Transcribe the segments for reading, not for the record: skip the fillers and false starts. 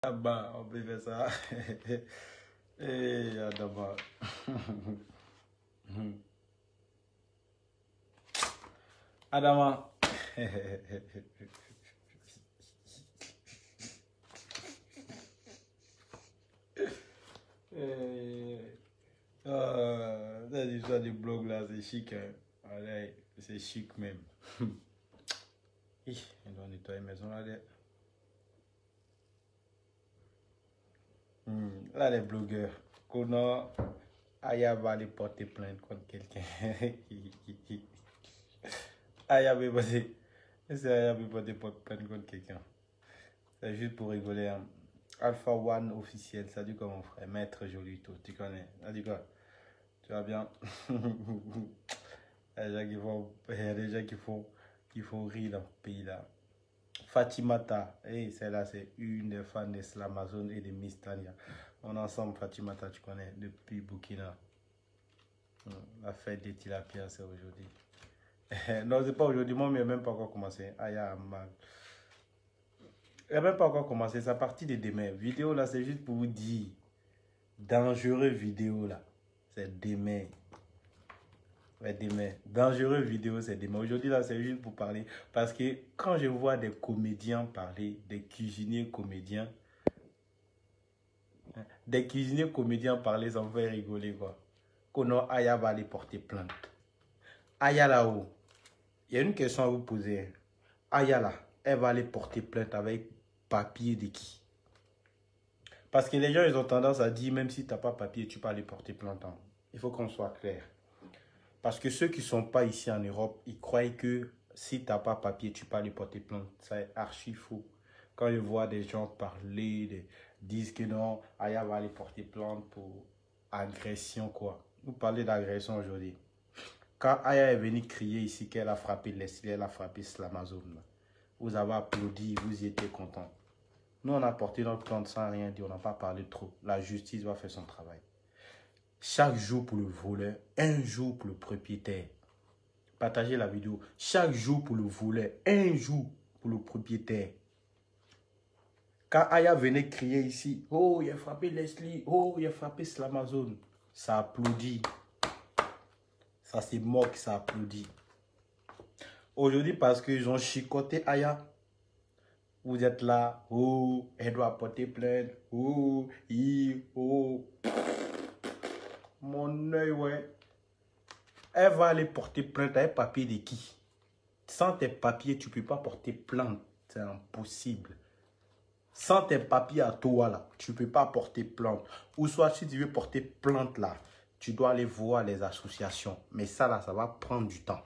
Ah bah, on peut faire ça. Eh, Adama. Adama. Cette histoire du blog là, c'est chic. Hein. Allez, c'est chic même. On doit nettoyer la maison là. Là, les blogueurs. Kono, Aya va aller porter plainte contre quelqu'un. Aya va porter. C'est Aya va porter plainte contre quelqu'un. C'est juste pour rigoler. Hein. Alpha One officiel, salut comme mon frère, Maître Jolito, tu connais. Ça dit quoi? Tu vas bien? Il y a des gens qui font, il y a des gens qui font rire dans ce pays là. Fatimata, hey, celle-là c'est une des fans de Slamazon et de Miss Tania. On est ensemble, Fatimata, tu connais, depuis Burkina. La fête des tilapias, c'est aujourd'hui. Non, c'est pas aujourd'hui, moi, mais même pas encore commencé. Aïe, mal. Il n'a même pas encore commencé, c'est à partir de demain. Vidéo là, c'est juste pour vous dire. Dangereux vidéo là, c'est demain. Ouais, demain. Dangereux vidéo, c'est demain. Aujourd'hui là, c'est juste pour parler. Parce que quand je vois des comédiens parler, des cuisiniers comédiens parler, ça me fait rigoler quoi. Kono Aya va aller porter plainte. Aya là-haut, il y a une question à vous poser. Aya là, elle va aller porter plainte avec papier de qui? Parce que les gens, ils ont tendance à dire, même si tu n'as pas papier, tu peux aller porter plainte. Hein. Il faut qu'on soit clair. Parce que ceux qui ne sont pas ici en Europe, ils croient que si tu n'as pas papier, tu peux aller porter plainte. C'est archi faux. Quand je vois des gens parler, disent que non, Aya va aller porter plainte pour agression, quoi. Vous parlez d'agression aujourd'hui. Quand Aya est venue crier ici qu'elle a frappé Leslie, elle a frappé Slamazon, vous avez applaudi, vous y étiez content. Nous, on a porté notre plainte sans rien dire, on n'a pas parlé trop. La justice va faire son travail. Chaque jour pour le voleur, un jour pour le propriétaire. Partagez la vidéo. Chaque jour pour le voleur, un jour pour le propriétaire. Quand Aya venait crier ici, oh, il a frappé Leslie, oh, il a frappé Slamazon, ça applaudit. Ça se moque, ça applaudit. Aujourd'hui, parce qu'ils ont chicoté Aya, vous êtes là, oh, elle doit porter plainte, oh, oh. Mon œil, ouais. Elle va aller porter plainte avec papier de qui? Sans tes papiers, tu ne peux pas porter plainte. C'est impossible. Sans tes papiers à toi, là, tu ne peux pas porter plainte. Ou soit, si tu veux porter plainte, là, tu dois aller voir les associations. Mais ça, là, ça va prendre du temps.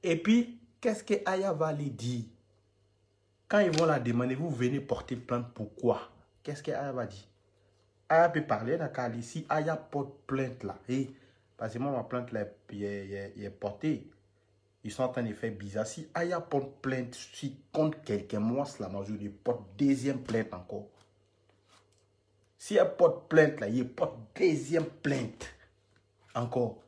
Et puis, qu'est-ce que Aya va aller dire? Quand ils vont la demander, vous venez porter plainte, pourquoi? Qu'est-ce que Aya va dire? Aya peut parler, d'accord, ici, Aya porte plainte, là. Et, parce que moi, ma plainte, là, est portée. Ils sont en train de faire bizarre. Si Aya porte plainte contre quelqu'un, moi, Slamazon, il porte deuxième plainte encore. Si elle porte plainte, là, il porte deuxième plainte encore.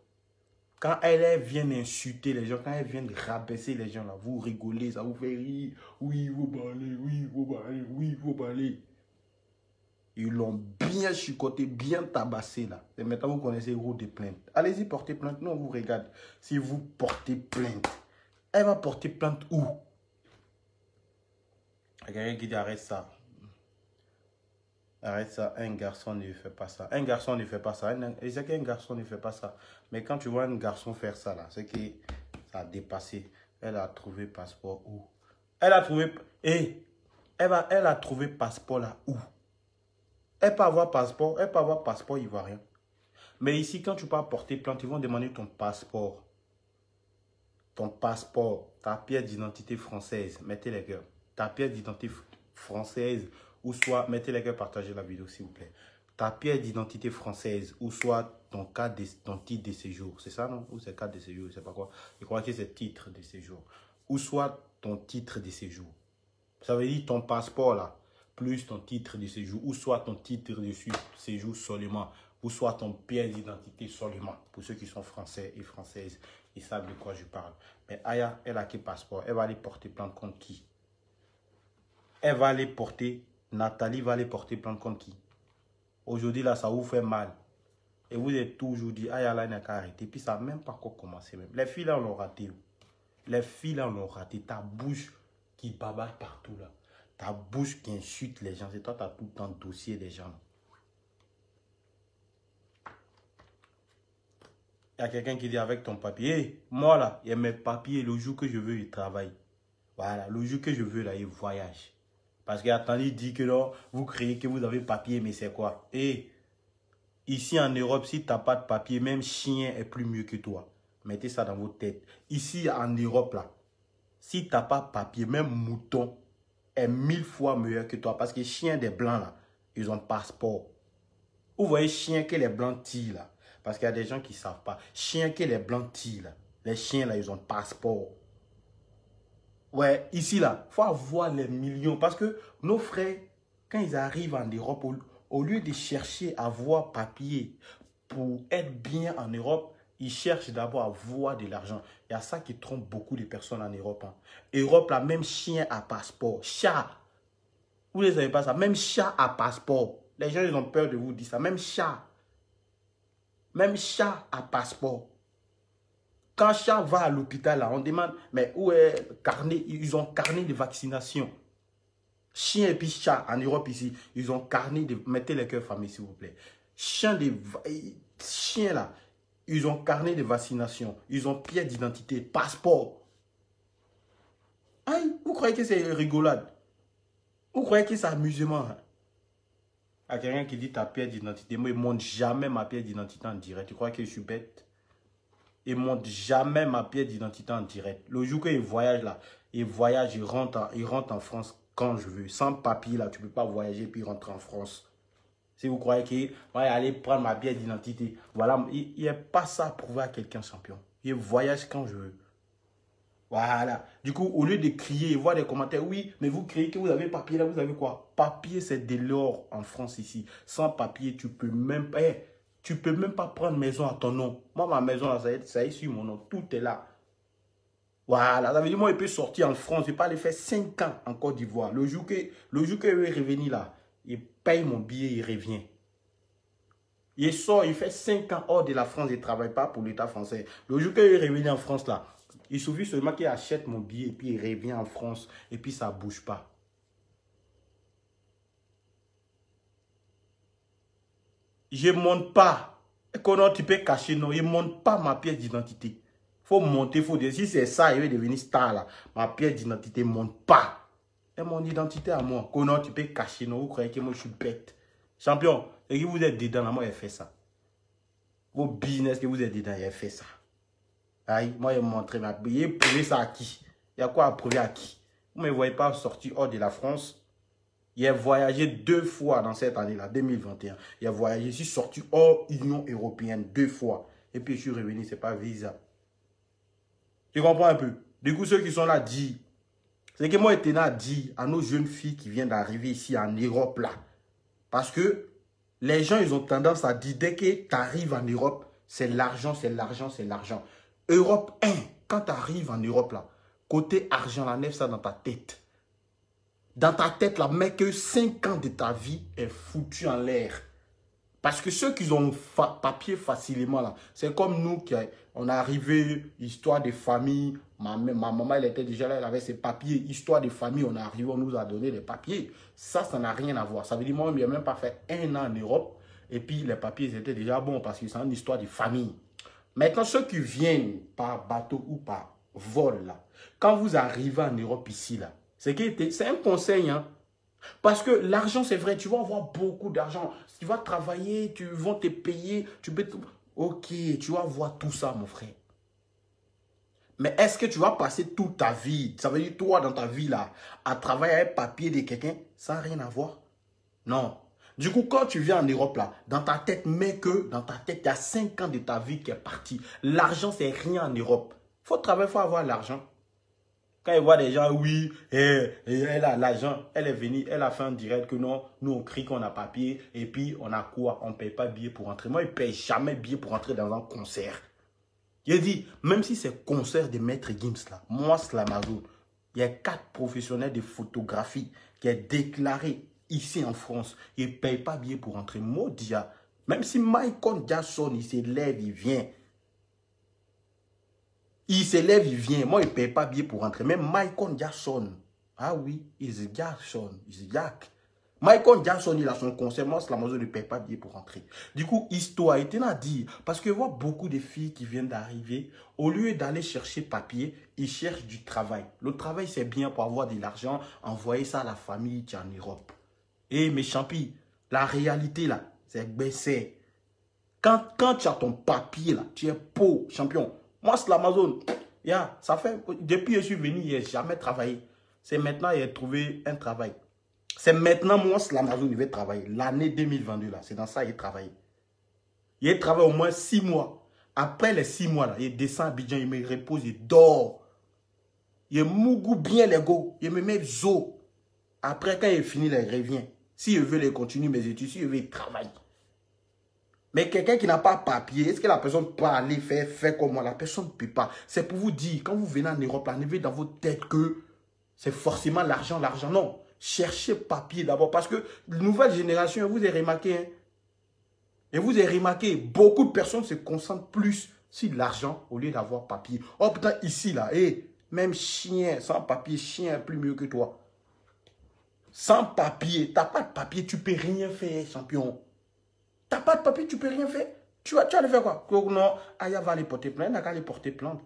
Quand elle vient insulter les gens, quand elle vient rabaisser les gens, là, vous rigolez, ça vous fait rire. Oui, vous parlez, oui, vous parlez, oui, vous parlez. Ils l'ont bien chicoté, bien tabassé là. Et maintenant, vous connaissez le rôle de plainte. Allez-y, portez plainte. Non, on vous regarde. Si vous portez plainte, elle va porter plainte où? Il y a quelqu'un qui dit arrête ça. Arrête ça. Un garçon ne fait pas ça. Un garçon ne fait pas ça. C'est qu'un garçon ne fait pas ça. Mais quand tu vois un garçon faire ça là, c'est que ça a dépassé. Elle a trouvé passeport où? Elle a trouvé. Et elle a trouvé passeport là où? Elle peut avoir passeport ivoirien. Mais ici, quand tu vas porter plainte, ils vont demander ton passeport. Ton passeport, ta pièce d'identité française. Mettez les cœurs. Ta pièce d'identité française, ou soit, mettez les cœurs, partagez la vidéo s'il vous plaît. Ta pièce d'identité française, ou soit ton titre de séjour. C'est ça, non? Ou c'est carte de séjour, je sais pas quoi. Je crois que c'est titre de séjour. Ou soit ton titre de séjour. Ça veut dire ton passeport là, plus ton titre de séjour, ou soit ton titre de séjour seulement, ou soit ton pièce d'identité seulement. Pour ceux qui sont français et françaises, ils savent de quoi je parle. Mais Aya, elle a quel passeport? Elle va aller porter plainte contre qui? Elle va aller porter Nathalie va aller porter plainte contre qui? Aujourd'hui, là, ça vous fait mal. Et vous êtes toujours dit, ah, là, il n'a qu'à arrêter. Puis ça n'a même pas encore commencé. Même. Les filles, là, on l'ont raté. Les filles, là, on l'ont raté. Ta bouche qui baballe partout, là. Ta bouche qui insulte les gens. C'est toi, tu as tout le temps dossier des gens. Il y a quelqu'un qui dit avec ton papier, hey, moi, là, il y a mes papiers. Le jour que je veux, il travaille. Voilà, le jour que je veux, là, il voyage. Parce qu'attendez, il dit que non, vous créez que vous avez papier, mais c'est quoi? Et ici en Europe, si tu n'as pas de papier, même chien est plus mieux que toi. Mettez ça dans votre tête. Ici en Europe, là, si tu n'as pas de papier, même mouton est 1000 fois meilleur que toi. Parce que chien des blancs, là, ils ont passeport. Vous voyez chien que les blancs tirent, là. Parce qu'il y a des gens qui ne savent pas. Chien que les blancs tirent, là. Les chiens, là, ils ont passeport. Ouais, ici, là, il faut avoir les millions. Parce que nos frères, quand ils arrivent en Europe, au lieu de chercher à avoir papier pour être bien en Europe, ils cherchent d'abord à avoir de l'argent. Il y a ça qui trompe beaucoup de personnes en Europe. Hein. Europe, là, même chien à passeport. Chat. Vous ne savez pas ça. Même chat à passeport. Les gens, ils ont peur de vous dire ça. Même chat. Même chat à passeport. Quand chat va à l'hôpital, on demande, mais où est le carnet? Ils ont carnet de vaccination. Chien et puis chat, en Europe ici, ils ont carnet de... Mettez les cœurs famille, s'il vous plaît. Chien là, ils ont carnet de vaccination. Ils ont pièce d'identité, passeport. Aïe, vous croyez que c'est rigolade? Vous croyez que c'est amusement? Il y a quelqu'un qui dit ta pièce d'identité. Moi, il ne montre jamais ma pièce d'identité en direct. Tu crois que je suis bête? Il ne montre jamais ma pièce d'identité en direct. Le jour qu'il voyage là, il voyage, il rentre en France quand je veux. Sans papier là, tu ne peux pas voyager puis rentrer en France. Si vous croyez qu'il va aller prendre ma pièce d'identité, voilà, il n'y a pas ça à prouver à quelqu'un champion. Il voyage quand je veux. Voilà. Du coup, au lieu de crier et voir des commentaires, oui, mais vous criez que vous avez papier là, vous avez quoi? Papier, c'est de l'or en France ici. Sans papier, tu peux même pas... Tu ne peux même pas prendre maison à ton nom. Moi, ma maison, là, ça est sur mon nom. Tout est là. Voilà. Ça veut dire, moi, il peut sortir en France. Je ne vais pas aller faire 5 ans en Côte d'Ivoire. Le jour que je vais revenir là, il paye mon billet, il revient. Il sort, il fait 5 ans hors de la France. Il ne travaille pas pour l'État français. Le jour que je vais revenir en France là, il suffit seulement qu'il achète mon billet et puis il revient en France. Et puis ça ne bouge pas. Je ne monte pas. Comment tu peux cacher? Non, il ne monte pas ma pièce d'identité. Il faut monter, il faut dire. Si c'est ça, il va devenir star là. Ma pièce d'identité ne monte pas. Et mon identité à moi. Comment tu peux cacher? Non, vous croyez que moi je suis bête. Champion, et que vous êtes dedans là, moi j'ai fait ça. Vos business que vous êtes dedans, j'ai fait ça. Aïe, moi j'ai montré ma pièce. J'ai prouvé ça à qui? Il y a quoi à prouver à qui? Vous ne me voyez pas sortir hors de la France. Il a voyagé 2 fois dans cette année-là, 2021. Il a voyagé, je suis sorti hors Union européenne 2 fois. Et puis je suis revenu, ce n'est pas visa. Tu comprends un peu? Du coup, ceux qui sont là disent, c'est que moi, j'étais là dit à nos jeunes filles qui viennent d'arriver ici en Europe là. Parce que les gens, ils ont tendance à dire, dès que tu arrives en Europe, c'est l'argent, c'est l'argent, c'est l'argent. Europe 1, quand tu arrives en Europe là, côté argent, la nef ça dans ta tête. Dans ta tête, là, mais que 5 ans de ta vie est foutu en l'air. Parce que ceux qui ont papier facilement, là, c'est comme nous qui on est arrivé, histoire de famille. Ma maman, elle était déjà là, elle avait ses papiers. Histoire de famille, on est arrivé, on nous a donné les papiers. Ça n'a rien à voir. Ça veut dire, moi, je n'ai même pas fait 1 an en Europe. Et puis, les papiers étaient déjà bons parce que c'est une histoire de famille. Maintenant, ceux qui viennent par bateau ou par vol, là, quand vous arrivez en Europe ici, là, c'est un conseil, hein. Parce que l'argent, c'est vrai, tu vas avoir beaucoup d'argent. Tu vas travailler, tu vas te payer, tu peux... Ok, tu vas avoir tout ça, mon frère. Mais est-ce que tu vas passer toute ta vie, ça veut dire toi, dans ta vie, là, à travailler avec papier de quelqu'un, ça n'a rien à voir? Non. Du coup, quand tu viens en Europe, là, dans ta tête, mais que dans ta tête, il y a 5 ans de ta vie qui est parti. L'argent, c'est rien en Europe. Il faut travailler, il faut avoir l'argent. Quand il voit des gens, oui, elle a l'argent, elle est venue, elle a fait un direct que non, nous on crie qu'on a papier, et puis on a quoi? On ne paye pas billet pour entrer. Moi, je ne paye jamais billet pour entrer dans un concert. Il dit, même si c'est concert de Maître Gims, là, moi, c'est l'Amazon, il y a 4 professionnels de photographie qui est déclaré ici en France, il ne paye pas billet pour rentrer. Modia. Même si Michael Jackson, il s'élève, il vient. Il s'élève, il vient. Moi, il ne paye pas billet pour rentrer. Même Michael Jackson. Ah oui, il Jackson. Il Jack. Michael Jackson, il a son concert. Moi, Slamazo ne paye pas billet pour rentrer. Du coup, histoire, il t'a dit. Parce que je vois beaucoup de filles qui viennent d'arriver. Au lieu d'aller chercher papier, ils cherchent du travail. Le travail, c'est bien pour avoir de l'argent. Envoyer ça à la famille qui est en Europe. Eh, mes champis, la réalité, là, c'est baissé. Quand tu as ton papier, là, tu es pauvre, champion. Moi, c'est l'Amazon. Yeah, ça fait, depuis que je suis venu, je n'ai jamais travaillé. C'est maintenant qu'il a trouvé un travail. C'est maintenant, moi, c'est l'Amazon, il va travailler. L'année 2022, là, c'est dans ça qu'il travaille. Il travaille au moins 6 mois. Après les 6 mois, là, il descend à Abidjan, il me repose, il dort. Il mougou bien les go. Il me met zo. Après, quand il est fini, là, il revient. S'il veut les continuer mes études, s'il veut, il travaille. Mais quelqu'un qui n'a pas papier, est-ce que la personne peut aller faire comme moi? La personne ne peut pas. C'est pour vous dire, quand vous venez en Europe, n'avez dans votre tête que c'est forcément l'argent, l'argent. Non. Cherchez papier d'abord. Parce que la nouvelle génération, vous avez remarqué, hein, et vous avez remarqué, beaucoup de personnes se concentrent plus sur l'argent au lieu d'avoir papier. Oh putain, ici, là, même chien, sans papier, chien est plus mieux que toi. Sans papier, tu n'as pas de papier, tu ne peux rien faire, champion. Tu n'as pas de papier, tu ne peux rien faire. Tu vas aller faire quoi? Non, Aya va aller porter plainte, elle n'a qu'à aller porter plainte.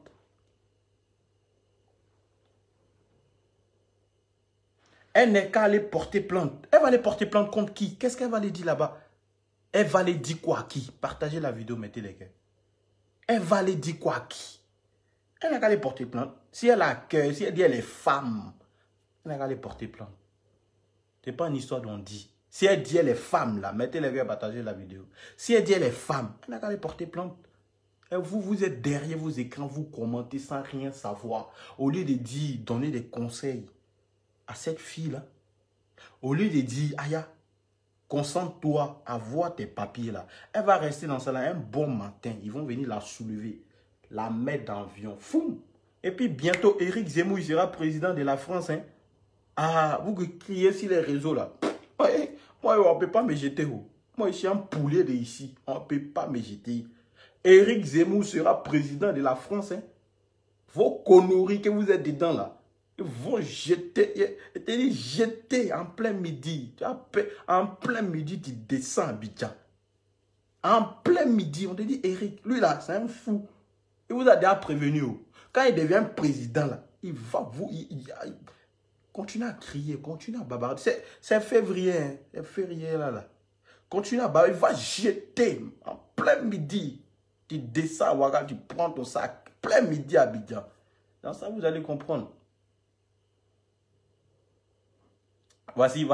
Elle n'est qu'à aller porter plainte. Elle va aller porter plainte contre qui? Qu'est-ce qu'elle va aller dire là-bas? Elle va aller dire quoi à qui? Partagez la vidéo, mettez les gars. Elle va aller dire quoi à qui? Elle n'a qu'à aller porter plainte. Si elle a cœur, si elle dit elle est femme, elle n'a qu'à aller porter plainte. Ce n'est pas une histoire dont on dit. Si elle dit elle est femme, là, mettez les gars, partagez la vidéo. Si elle dit elle est femme, elle n'a qu'à aller porter plainte. Et vous êtes derrière vos écrans, vous commentez sans rien savoir. Au lieu de dire, donner des conseils à cette fille-là, au lieu de dire, Aya, concentre-toi à voir tes papiers là. Elle va rester dans ça là un bon matin. Ils vont venir la soulever, la mettre dans l'avion. Foum! Et puis bientôt, Éric Zemmour, il sera président de la France. Hein? Ah, vous criez sur les réseaux là. Moi, on ne peut pas me jeter. Moi, je suis un poulet de ici. On ne peut pas me jeter. Éric Zemmour sera président de la France. Hein? Vos conneries que vous êtes dedans là. Ils vont jeter, jeter en plein midi. En plein midi, tu descends à Abidjan. En plein midi, on te dit, Eric, lui là, c'est un fou. Il vous a déjà prévenu. Quand il devient président, là, il va vous... Continuez à crier, continuez à babarder. C'est février, hein, c'est février là. Continuez à babarder, il va jeter en plein midi. Tu descends à Ouaga, tu prends ton sac. Plein midi à Abidjan. Dans ça, vous allez comprendre. Voici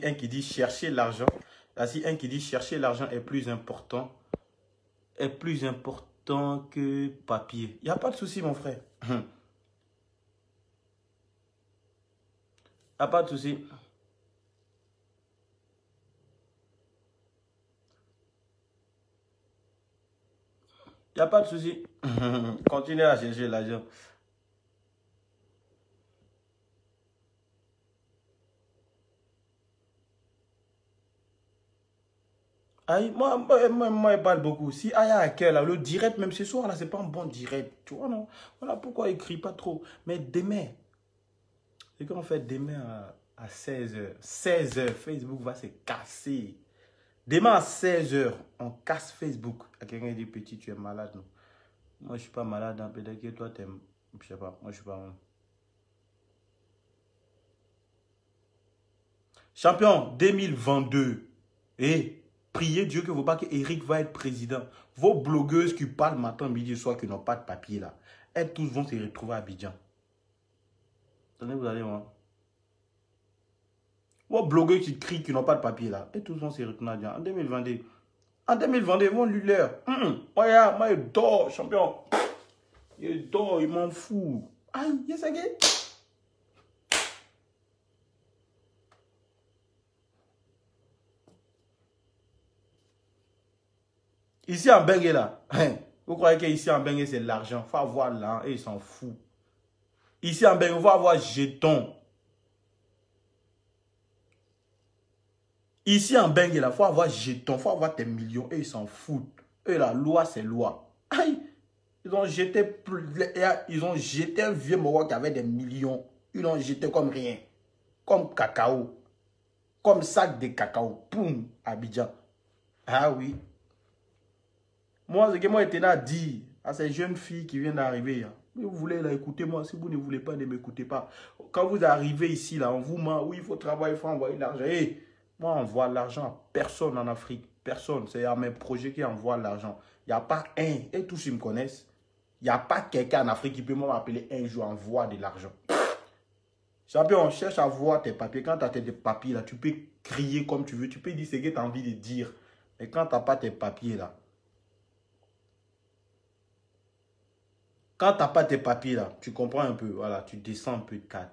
un qui dit chercher l'argent. Voici un qui dit chercher l'argent est plus important que papier. Il n'y a pas de souci, mon frère. Il n'y a pas de souci. Il n'y a pas de souci. Continuez à chercher l'argent. Aïe, moi, il parle beaucoup. Si Aya a cœur, là, le direct, même ce soir, là, c'est pas un bon direct. Tu vois, non? Voilà pourquoi il crie pas trop. Mais demain, c'est qu'on fait demain à 16h. 16h, Facebook va se casser. Demain à 16h, on casse Facebook. À quelqu'un qui dit, petit, tu es malade, non? Moi, je suis pas malade, hein. Peut-être que toi, t'aimes. Je sais pas, moi, je suis pas... Champion, 2022. Priez Dieu que vous pas que Eric va être président. Vos blogueuses qui parlent matin, midi, soir, qui n'ont pas de papier là, elles tous vont se retrouver à Abidjan. Attendez, vous allez voir. Vos blogueurs qui crient qui n'ont pas de papier là, elles tous vont se retrouver à Abidjan. En 2022. En 2022, ils vont lui leur. Moi, il dort, champion. Il dort, il m'en fout. Aïe, yes, again. Ici en Bengue là, vous croyez qu'ici en Bengue c'est l'argent? Il faut avoir là et il s'en fout. Ici en Bengue, il faut avoir jeton. Ici en Bengue, il faut avoir jeton, il faut avoir tes millions. Et ils s'en foutent. Eux, la loi, c'est loi. Aïe! Ils ont jeté un vieux Moro qui avait des millions. Ils l'ont jeté comme rien. Comme cacao. Comme sac de cacao. Poum, Abidjan. Ah oui. Moi, ce que moi, j'étais à dire à ces jeunes filles qui viennent d'arriver, hein, vous voulez là, écoutez-moi. Si vous ne voulez pas, ne m'écoutez pas. Quand vous arrivez ici, là, on vous ment. Oui, il faut travailler, il faut envoyer de l'argent. Hey, moi, on envoie l'argent à personne en Afrique. Personne. C'est à mes projets qui envoient l'argent. Il n'y a pas un. Et tous, ils me connaissent. Il n'y a pas quelqu'un en Afrique qui peut m'appeler un jour, envoie de l'argent. Champion, on cherche à voir tes papiers. Quand tu as tes papiers, là, tu peux crier comme tu veux. Tu peux dire ce que tu as envie de dire. Mais quand tu n'as pas tes papiers, là, quand tu n'as pas tes papiers là, tu comprends un peu, voilà, tu descends un peu de cadre.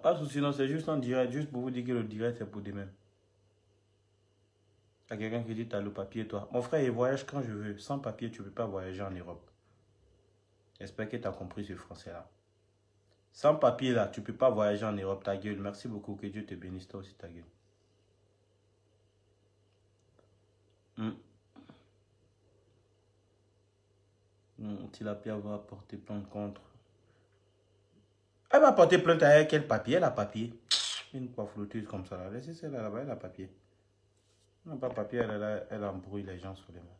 Pas de souci, non, c'est juste en direct, juste pour vous dire que le direct c'est pour demain. Il y a quelqu'un qui dit tu as le papier toi. Mon frère, il voyage quand je veux. Sans papier, tu ne peux pas voyager en Europe. J'espère que tu as compris ce français là. Sans papier là, tu ne peux pas voyager en Europe, ta gueule. Merci beaucoup, que Dieu te bénisse toi aussi ta gueule. Tilapia va porter plainte contre. Elle va porter plainte avec quel papier? Elle a papier. Une coiffeuse comme ça. Là. Laissez celle là-bas, elle a papier. Elle n'a pas papier, elle embrouille les gens sur les mains.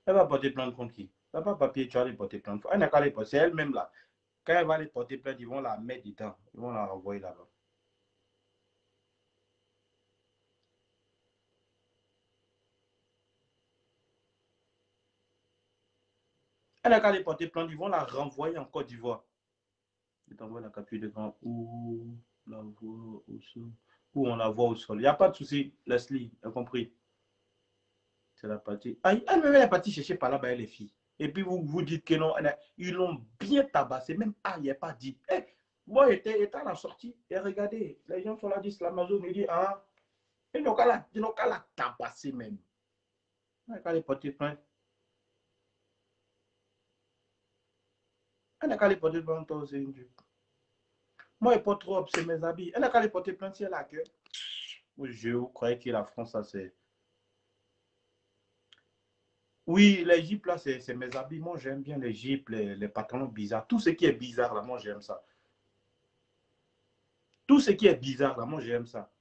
Elle va porter plainte contre qui? Elle n'a pas papier, tu vas aller porter plainte. Elle n'a qu'à les porter. C'est elle-même là. Quand elle va aller porter plainte, ils vont la mettre dedans. Ils vont la renvoyer là-bas. Elle n'a qu'à les porter plainte, ils vont la renvoyer en Côte d'Ivoire. Je t'envoie la capture d'écran où la voit au sol. Où on la voit au sol. Il n'y a pas de souci, Leslie, t'as compris. C'est la partie. Ah, elle-même, elle est partie chercher par là-bas, les filles. Et puis vous vous dites que non, ils l'ont bien tabassé. Même ah, il n'y a pas dit. Eh, moi, j'étais à la sortie. Et regardez, les gens sont là, disent l'Amazon, ils disent ah, ils n'ont qu'à la tabasser même. Elle n'a qu'à les porter plainte. Elle n'a qu'à les porter plainte aussi. Moi, je porte trop, c'est mes habits. Elle n'a qu'à les porter plainte si elle a cœur. Je croyais que la France, ça c'est. Oui, les jeeps là, c'est mes habits. Moi, j'aime bien les jeeps, les pantalons bizarres. Tout ce qui est bizarre là, moi, j'aime ça. Tout ce qui est bizarre là, moi, j'aime ça.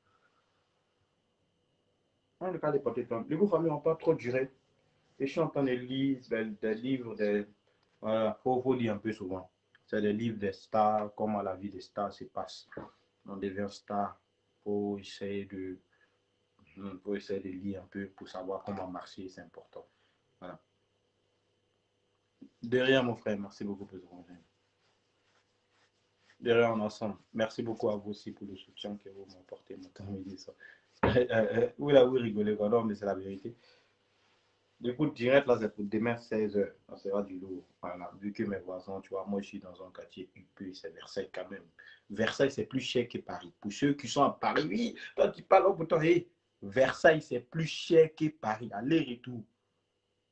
En le cas des porter plainte. Les groupes familles n'ont pas trop duré. Et je suis en train de lire des livres, voilà, faut lire un peu souvent. C'est des livres des stars, comment la vie des stars se passe. On devient star pour essayer de, pour essayer de lire un peu, pour savoir comment marcher, c'est important. Voilà. Derrière mon frère, merci beaucoup pour ce conseil. Derrière en ensemble. Merci beaucoup à vous aussi pour le soutien que vous m'apportez. Ça. Oui, là, vous rigolez, quoi. Non, mais c'est la vérité. Du coup, direct, là, c'est pour demain 16 h. Ça sera du lourd. Voilà. Vu que mes voisins, tu vois, moi, je suis dans un quartier UP, c'est Versailles quand même. Versailles, c'est plus cher que Paris. Pour ceux qui sont à Paris, oui, toi, tu parles pour toi, hey, Versailles, c'est plus cher que Paris. Aller-retour.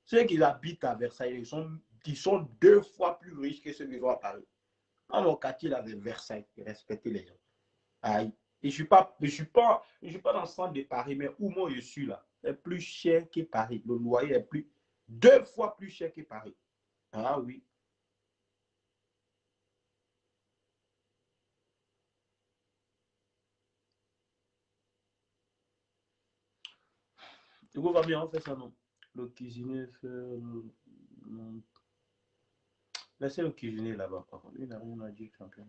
Ceux qui habitent à Versailles, ils sont 2 fois plus riches que ceux qui sont à Paris. Dans mon quartier, là, de Versailles, respectez les gens. Aïe. Et je suis pas dans le centre de Paris, mais où moi je suis là, c'est plus cher que Paris. Le loyer est 2 fois plus cher que Paris. Ah oui. Du coup, va bien, on fait ça, non? Le cuisinier fait. Laissez le cuisinier là-bas, par contre. Il n'a rien à dire, champion.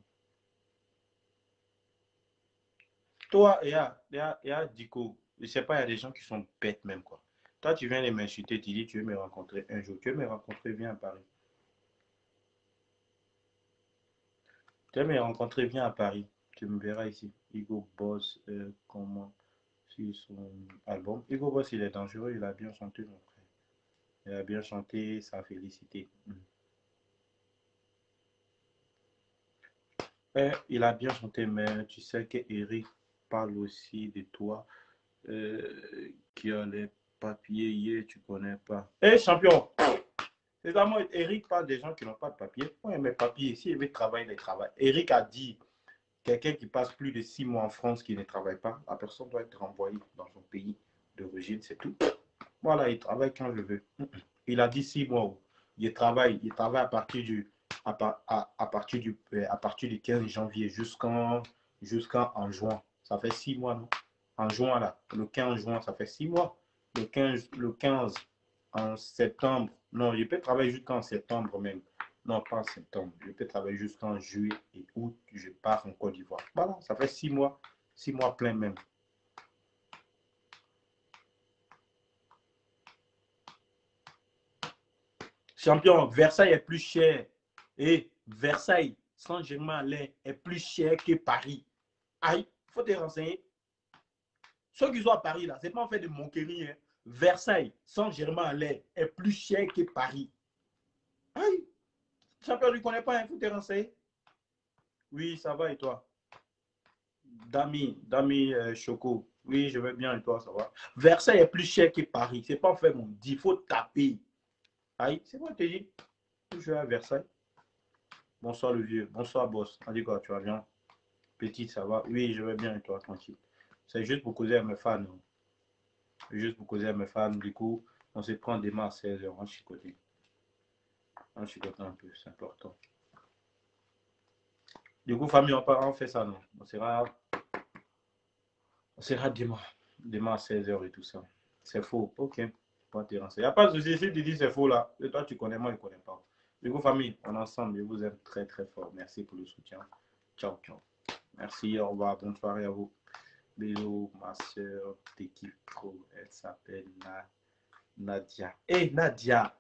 Toi, il y a Dico. Je sais pas, il y a des gens qui sont bêtes même, quoi. Toi, tu viens de m'insulter, tu dis, tu veux me rencontrer un jour. Tu veux me rencontrer, viens à Paris. Tu veux me rencontrer, viens à Paris. Tu me verras ici. Hugo Boss, comment sur son album. Hugo Boss, il est dangereux, il a bien chanté, mon frère. Il a bien chanté, ça a félicité. Il a bien chanté, mais tu sais que Eric parle aussi de toi, qui a les papiers, hier, tu connais pas. Champion! C'est à moi, Eric parle des gens qui n'ont pas de papiers. Ouais, mais papiers, si il veut travailler, il travaille. Eric a dit, quelqu'un qui passe plus de 6 mois en France qui ne travaille pas, la personne doit être renvoyée dans son pays d'origine, c'est tout. Voilà, il travaille quand je veux. Il a dit 6 mois. Il travaille à partir du 15 janvier jusqu'en juin. Ça fait 6 mois, non? En juin, là, le 15 juin, ça fait 6 mois. Le quinze en septembre. Non, il peut travailler jusqu'en septembre même. Non, pas en septembre. Je peux travailler jusqu'en juillet et août. Je pars en Côte d'Ivoire. Voilà, ça fait 6 mois. 6 mois plein même. Champion, Versailles est plus cher. Et Versailles, Saint-Germain-en-Laye est plus cher que Paris. Aïe, il faut te renseigner. Ceux qui sont à Paris, là, c'est pas en fait de moquerie. Hein. Versailles, Saint-Germain-en-Laye est plus cher que Paris. Aïe, champion, tu ne connais pas, il faut te renseigner. Oui, ça va et toi? Dami Choco. Oui, je vais bien et toi, ça va. Versailles est plus cher que Paris. C'est pas en fait mon dit, il faut taper. Aïe, c'est quoi te dis? Je vais à Versailles. Bonsoir le vieux. Bonsoir boss. On dit quoi, tu vas bien? Petite, ça va? Oui, je vais bien et toi, tranquille. C'est juste pour causer à mes fans. Hein. Juste pour causer à mes fans. Du coup, on se prend des mains à 16h. On chicote. On chicote un peu, c'est important. Du coup, famille, on fait ça, non? On sera demain à 16h et tout ça. C'est faux. Ok. Il n'y a pas de souci. Si tu dis c'est faux là, et toi tu connais, moi je ne connais pas. Du coup, famille, on est ensemble. Je vous aime très très fort. Merci pour le soutien. Ciao, ciao. Merci, au revoir. Bonne soirée à vous. Bisous, ma soeur, t'équipe trop. Elle s'appelle Nadia. Nadia.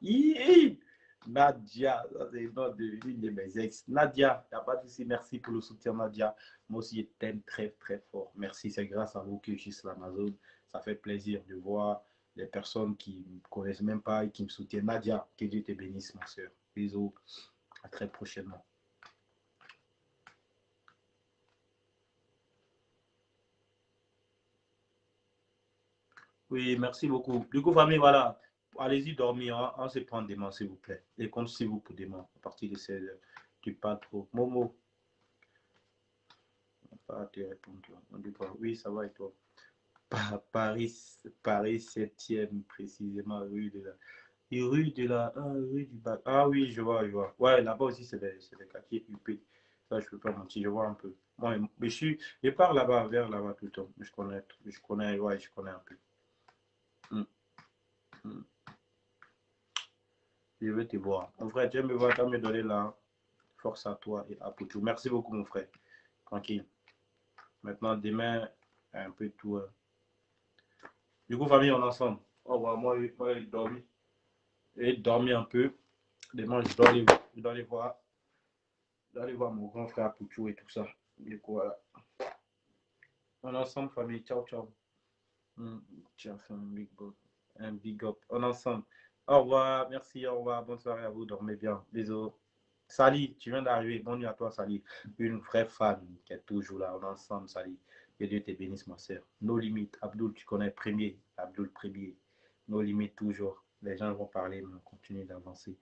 Nadia, c'est le nom d'une de mes ex. Nadia, il n'y a pas de souci. Merci pour le soutien, Nadia. Moi aussi, je t'aime très, très fort. Merci, c'est grâce à vous que je suis sur l'Amazon. Ça fait plaisir de voir les personnes qui ne me connaissent même pas et qui me soutiennent. Nadia, que Dieu te bénisse, ma soeur. Bisous. À très prochainement. Oui, merci beaucoup. Du coup, famille, voilà. Allez-y dormir. Hein. On se prend demain, s'il vous plaît. Et compte sur vous pour demain, à partir de 16h. Tu parles trop. Momo, pas te répondre. On dit quoi? Oui, ça va et toi? Paris 7e, précisément, rue du bac. Ah oui, je vois, je vois. Ouais, là-bas aussi, c'est des quartiers UP. Ça, je peux pas mentir, je vois un peu. Moi, mais je pars là-bas, vers là-bas tout le temps. Ouais, je connais un peu. Mm, mm. Je vais te voir. Mon frère, tu aimes me voir, tu vas me donner la force à toi et à Poutou. Merci beaucoup, mon frère. Tranquille. Maintenant, demain, un peu tout. Du coup, famille, on est ensemble. Au revoir. Moi, je dormi. Et dormir un peu. Demain, je dois aller voir mon grand frère Poutou et tout ça. Du coup, voilà. On est ensemble, famille. Ciao, ciao. Tu as fait un big up. On est ensemble. Au revoir. Merci. Au revoir. Bonne soirée à vous. Dormez bien. Bisous. Sally, tu viens d'arriver. Bonne nuit à toi, Sally. Une vraie fan qui est toujours là. On est ensemble, Sally. Que Dieu te bénisse, ma soeur. Nos limites. Abdul, tu connais premier. Abdul premier. Nos limites toujours. Les gens vont parler, mais on continue d'avancer.